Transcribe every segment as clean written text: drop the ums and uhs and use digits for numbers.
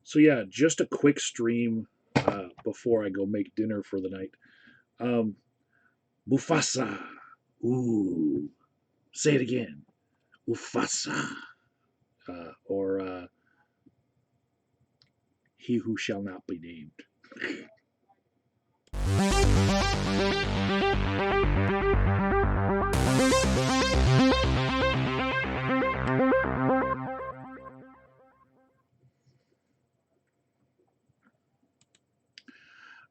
So yeah, just a quick stream before I go make dinner for the night. Um, Mufasa. Ooh, say it again. Mufasa. Or he who shall not be named.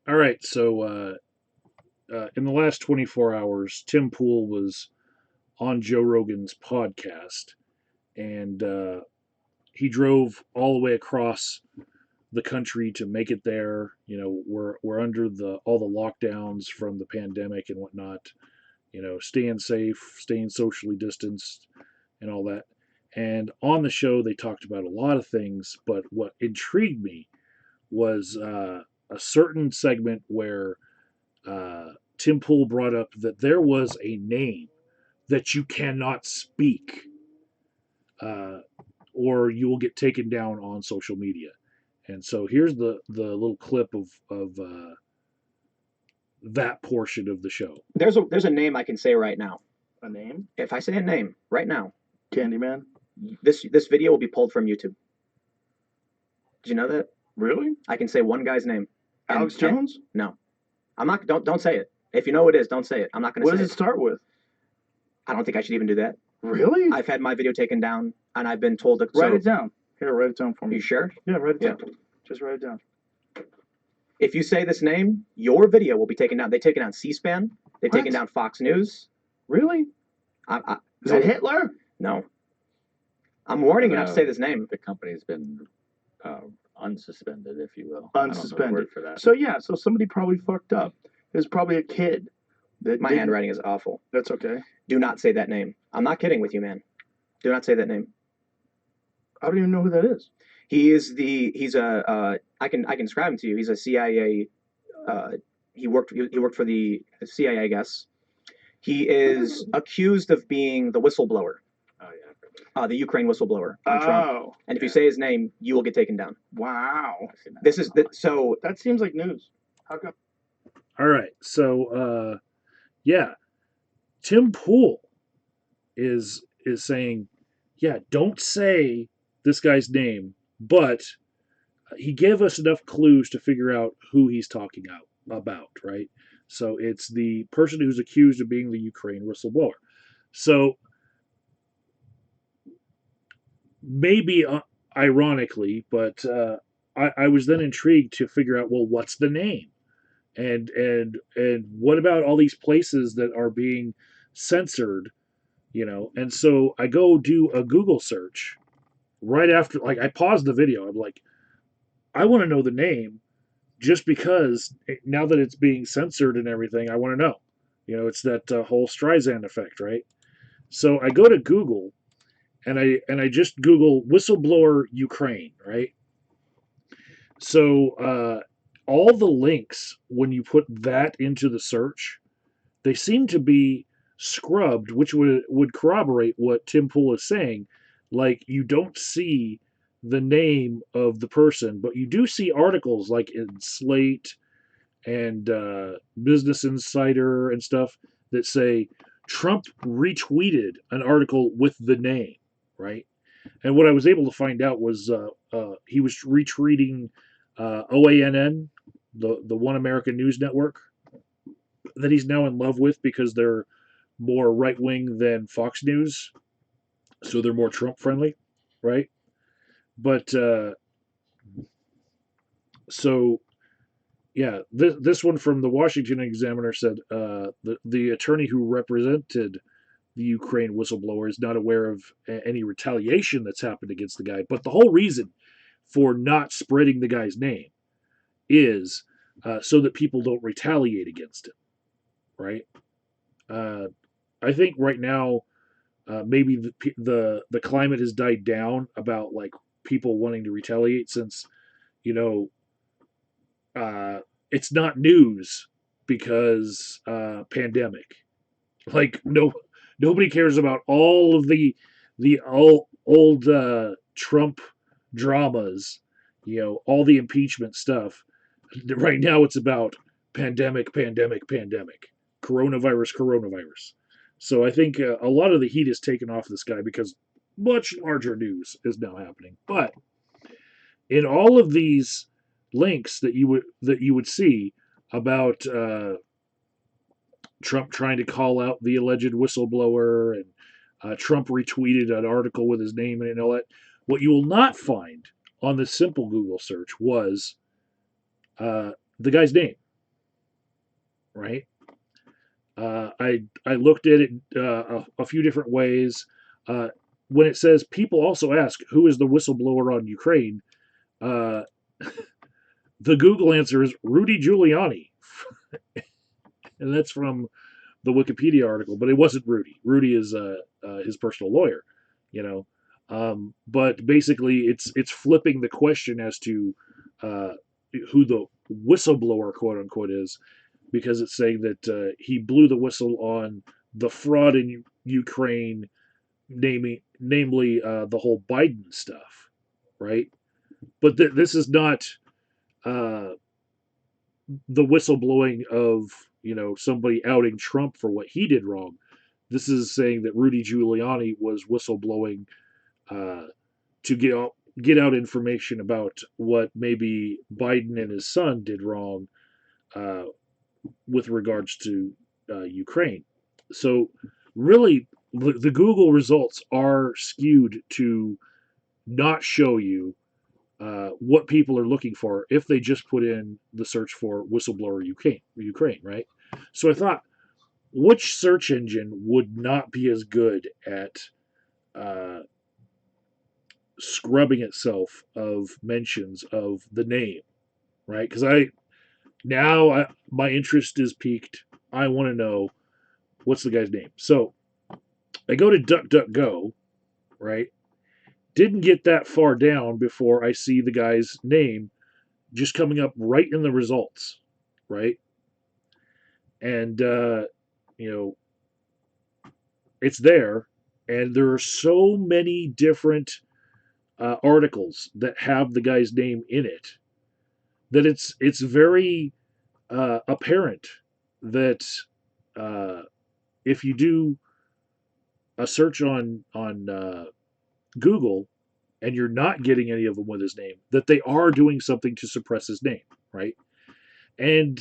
All right, so in the last 24 hours, Tim Pool was on Joe Rogan's podcast, and he drove all the way across the country to make it there. You know, we're under the all the lockdowns from the pandemic and whatnot. You know, staying safe, staying socially distanced, and all that. And on the show, they talked about a lot of things, but what intrigued me was a certain segment where Tim Pool brought up that there was a name that you cannot speak, uh, or you will get taken down on social media. And so here's the little clip of that portion of the show. There's a name I can say right now. A name? If I say a name right now, Candyman? this video will be pulled from YouTube. Did you know that? Really? I can say one guy's name. Alex Jones? No. I'm not. Don't say it. If you know who it is, don't say it. I'm not going to What say does it start with? I don't think I should even do that. Really? I've had my video taken down, and I've been told to Write it down. Here, write it down for me. You sure? Yeah, write it Yeah. down. Just write it down. If you say this name, your video will be taken down. They've taken down C-SPAN. They've What? taken down Fox News. Really? Is it Hitler? No. I'm warning you not to say this name. The company's been unsuspended, if you will. I don't know the Unsuspended. word for that. So yeah, so somebody probably fucked up. There's probably a kid. My handwriting is awful. That's okay. Do not say that name. I'm not kidding with you, man. Do not say that name. I don't even know who that is. He's a I can describe him to you. He's a CIA. He worked for the CIA, I guess. He is accused of being the whistleblower, Oh yeah. the Ukraine whistleblower on Trump. Oh, And if you say his name, you will get taken down. wow. I've seen that. This is so. That seems like news. How come? All right, so yeah, Tim Pool is saying, yeah, don't say this guy's name, but he gave us enough clues to figure out who he's talking about, right? So it's the person who's accused of being the Ukraine whistleblower. So maybe ironically, but I was then intrigued to figure out, well, what's the name? And what about all these places that are being censored, you know? And so I go do a Google search right after, like, I paused the video. I'm like, I want to know the name, just because now that it's being censored and everything, I want to know. You know, it's that whole Streisand effect, right? So I go to Google, and I just Google whistleblower Ukraine, right? So all the links, when you put that into the search, they seem to be scrubbed, which would corroborate what Tim Pool is saying. Like, you don't see the name of the person, but you do see articles like in Slate and Business Insider and stuff that say Trump retweeted an article with the name, right? And what I was able to find out was he was retweeting OANN, the One American News Network, that he's now in love with because they're more right wing than Fox News, so they're more Trump friendly, right? But so yeah, this one from the Washington Examiner said the attorney who represented the Ukraine whistleblower is not aware of any retaliation that's happened against the guy. But the whole reason for not spreading the guy's name is so that people don't retaliate against him, right? I think right now maybe the climate has died down about like people wanting to retaliate, since, you know, it's not news because pandemic. Like, nobody cares about all of the old Trump dramas, all the impeachment stuff. Right now, it's about pandemic, pandemic, pandemic, coronavirus, coronavirus. So I think a lot of the heat is taken off this guy because much larger news is now happening. But in all of these links that you would see about Trump trying to call out the alleged whistleblower, and Trump retweeted an article with his name in it and all that, what you will not find on the simple Google search was the guy's name, right? I looked at it a few different ways. When it says people also ask who is the whistleblower on Ukraine, uh, the Google answer is Rudy Giuliani, and that's from the Wikipedia article. But it wasn't Rudy. Rudy is his personal lawyer, you know. But basically, it's flipping the question as to uh, who the whistleblower, quote unquote, is, because it's saying that he blew the whistle on the fraud in Ukraine, namely the whole Biden stuff, right? But this is not uh, the whistleblowing of somebody outing Trump for what he did wrong. This is saying that Rudy Giuliani was whistleblowing uh, to get out information about what maybe Biden and his son did wrong uh, with regards to Ukraine. So really, the Google results are skewed to not show you what people are looking for if they just put in the search for whistleblower Ukraine, right? So I thought, which search engine would not be as good at uh, scrubbing itself of mentions of the name, right? Because my interest is piqued. I want to know what's the guy's name. So I go to DuckDuckGo, right? Didn't get that far down before I see the guy's name just coming up right in the results, right? And you know, it's there, and there are so many different articles that have the guy's name in it that it's very apparent that uh, if you do a search on Google and you're not getting any of them with his name, that they are doing something to suppress his name, right? And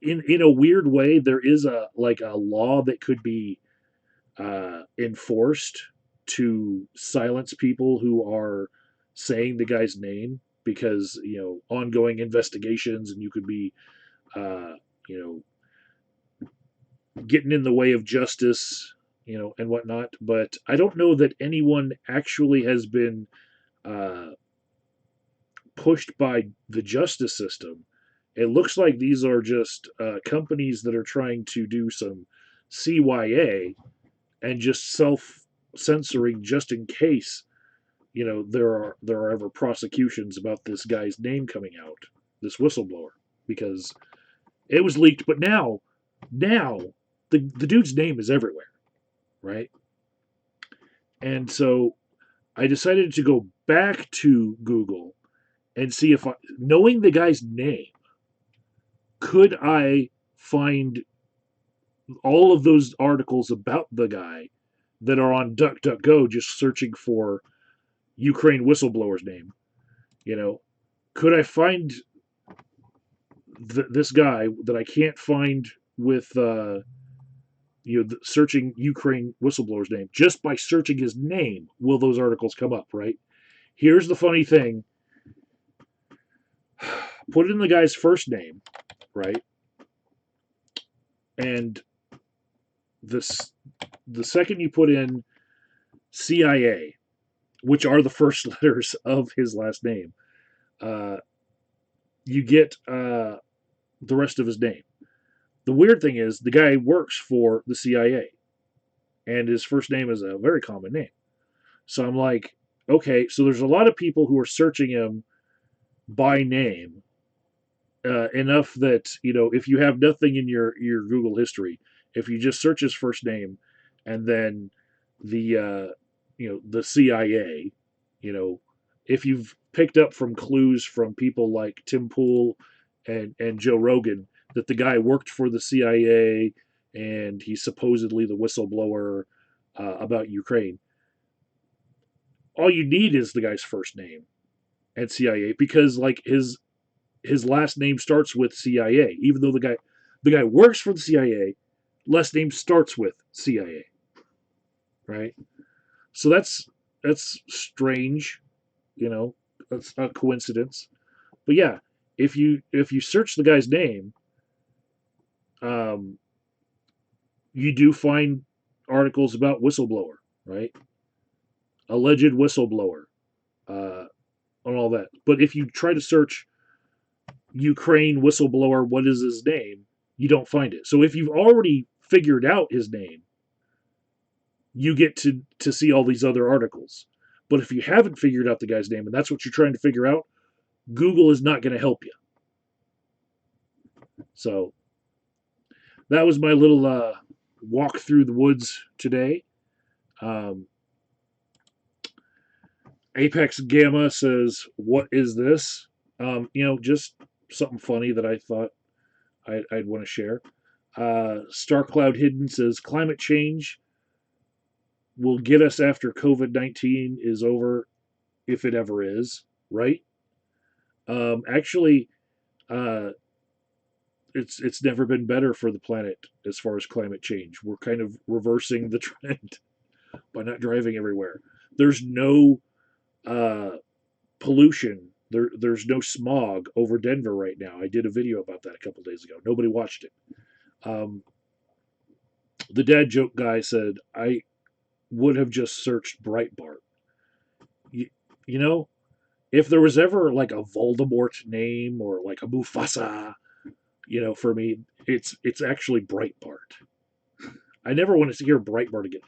in a weird way, there is a law that could be enforced to silence people who are saying the guy's name, because ongoing investigations, and you could be uh, you getting in the way of justice, and whatnot. But I don't know that anyone actually has been uh, pushed by the justice system. It looks like these are just companies that are trying to do some CYA and just self censoring, just in case there are ever prosecutions about this guy's name coming out, this whistleblower, because it was leaked. But now the dude's name is everywhere, right? And so I decided to go back to Google and see if knowing the guy's name, could I find all of those articles about the guy that are on DuckDuckGo, just searching for Ukraine whistleblower's name. You know, could I find this guy that I can't find with searching Ukraine whistleblower's name, just by searching his name? Will those articles come up? Right. Here's the funny thing: put in the guy's first name, right, and this the second you put in CIA, which are the first letters of his last name, uh, you get the rest of his name. The weird thing is, the guy works for the CIA, and his first name is a very common name. So I'm like, okay, so there's a lot of people who are searching him by name, enough that if you have nothing in your Google history, if you just search his first name, and then the the CIA, you know, if you've picked up from clues from people like Tim Pool and Joe Rogan that the guy worked for the CIA and he's supposedly the whistleblower about Ukraine, all you need is the guy's first name at CIA because like his last name starts with CIA, even though the guy works for the CIA, last name starts with CIA, right? So that's strange, you know, that's not a coincidence. But yeah, if you search the guy's name, um, you do find articles about whistleblower, right? Alleged whistleblower, uh, and all that. But if you try to search Ukraine whistleblower, what is his name? You don't find it. So if you've already figured out his name, you get to see all these other articles. But if you haven't figured out the guy's name and that's what you're trying to figure out, Google is not going to help you. So that was my little walk through the woods today. Um, Apex Gamma says, "What is this?" Just something funny that I thought I'd want to share. Star Cloud Hidden says, "Climate change will get us after COVID-19 is over, if it ever is." Right? Actually, uh, it's never been better for the planet as far as climate change. We're kind of reversing the trend by not driving everywhere. There's no uh, pollution. There's no smog over Denver right now. I did a video about that a couple days ago. Nobody watched it. Um, the dad joke guy said, "I would have just searched Breitbart." You, you know, if there was ever like a Voldemort name or like a Mufasa, for me, it's actually Breitbart. I never want to hear Breitbart again.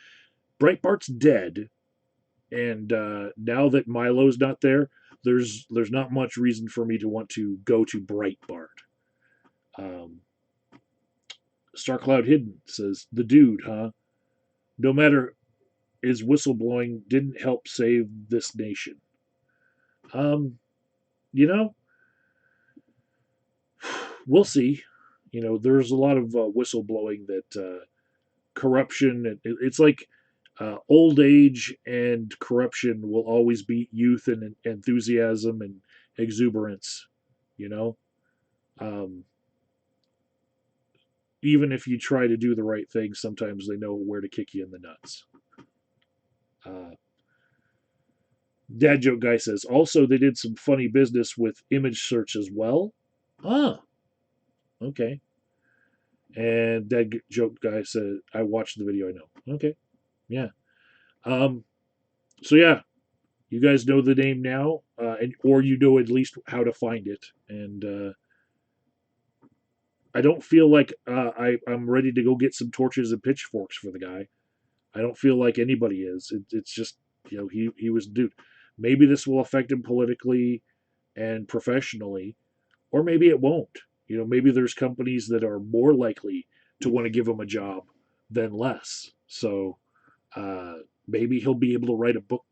Breitbart's dead, and now that Milo's not there, there's not much reason for me to want to go to Breitbart. Um, Star Cloud Hidden says the dude, huh? No matter his whistleblowing didn't help save this nation. Um, you know, we'll see. There's a lot of whistleblowing that corruption. It's like old age and corruption will always beat youth and enthusiasm and exuberance. You know, um, even if you try to do the right thing, sometimes they know where to kick you in the nuts. Uh, Dad joke guy says also they did some funny business with image search as well. Ah, okay. And Dad joke guy said I watched the video. I know. Okay, yeah. Um. So yeah, you guys know the name now, or you know at least how to find it. And I don't feel like I'm ready to go get some torches and pitchforks for the guy. I don't feel like anybody is. It's just he was a dude. Maybe this will affect him politically and professionally, or maybe it won't. Maybe there's companies that are more likely to want to give him a job than less. So uh, maybe he'll be able to write a book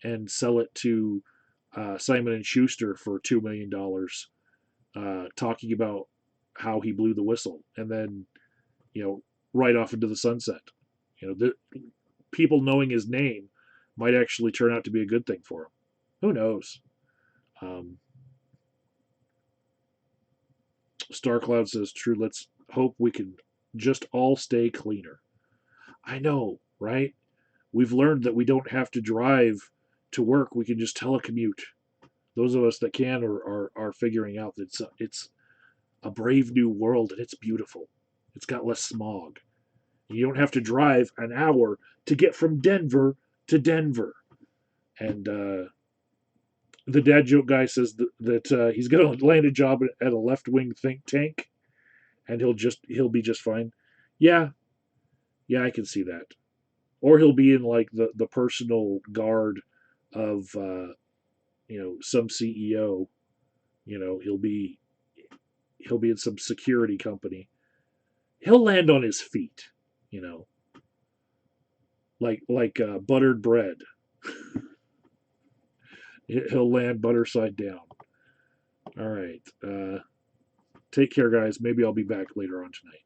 and sell it to Simon and Schuster for $2 million, talking about how he blew the whistle, and then right off into the sunset. The people knowing his name might actually turn out to be a good thing for him. Who knows? Um, Star Cloud says, "True. Let's hope we can just all stay cleaner." I know, right? We've learned that we don't have to drive to work. We can just telecommute. Those of us that can are figuring out that it's a brave new world and it's beautiful. It's got less smog. You don't have to drive an hour to get from Denver to Denver. And the dad joke guy says that he's going to land a job at a left wing think tank, and he'll be just fine. Yeah, yeah, I can see that. Or he'll be in like the personal guard of some CEO. He'll be in some security company. He'll land on his feet. You know, like buttered bread. He'll land butter side down. All right. Take care, guys. Maybe I'll be back later on tonight.